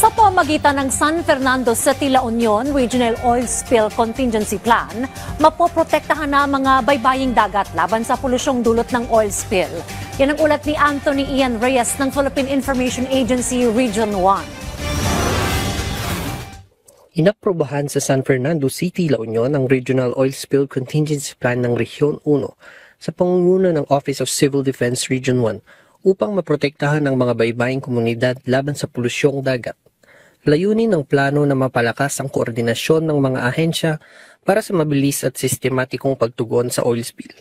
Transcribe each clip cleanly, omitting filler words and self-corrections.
Sa pamamagitan ng San Fernando City La Union Regional Oil Spill Contingency Plan, mapoprotektahan na mga baybaying dagat laban sa polusyong dulot ng oil spill. Yan ang ulat ni Anthony Ian Reyes ng Philippine Information Agency Region 1. Inaprubahan sa San Fernando City, La Union ang Regional Oil Spill Contingency Plan ng Rehiyon 1 sa pangunguna ng Office of Civil Defense Region 1 upang maprotektahan ang mga baybaying komunidad laban sa polusyong dagat. Layunin ng plano na mapalakas ang koordinasyon ng mga ahensya para sa mabilis at sistematikong pagtugon sa oil spill.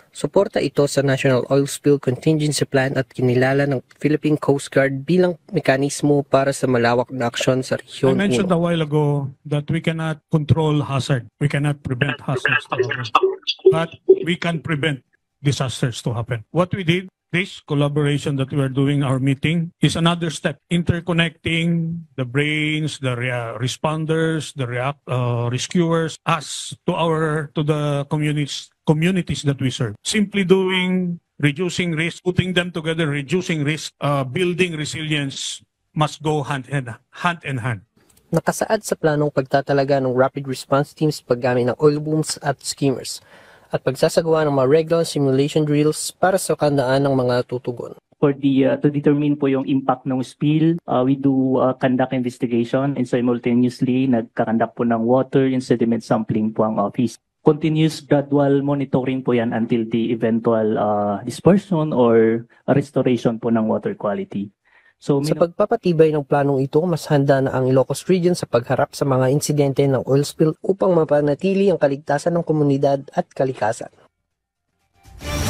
Suporta ito sa National Oil Spill Contingency Plan at kinilala ng Philippine Coast Guard bilang mekanismo para sa malawak na aksyon sa Rehiyon 1. I mentioned a while ago that we cannot control hazard. We cannot prevent hazards to happen. But we can prevent disasters to happen. What we did, this collaboration that we are doing, our meeting, is another step, interconnecting the brains, the responders, the rescuers, us to the communities that we serve. Simply doing, reducing risk, putting them together, reducing risk, building resilience must go hand in hand. Nakasaad sa planong pagtatalaga ng rapid response teams paggamit ng oil booms at skimmers at pagsasagawa ng mga regular simulation drills para sa kandaan ng mga tutugon. For to determine po yung impact ng spill, we do conduct investigation and simultaneously nagkakandak po ng water and sediment sampling po ang office. Continuous gradual monitoring po yan until the eventual dispersion or restoration po ng water quality. Sa pagpapatibay ng planong ito, mas handa na ang Ilocos Region sa pagharap sa mga insidente ng oil spill upang mapanatili ang kaligtasan ng komunidad at kalikasan.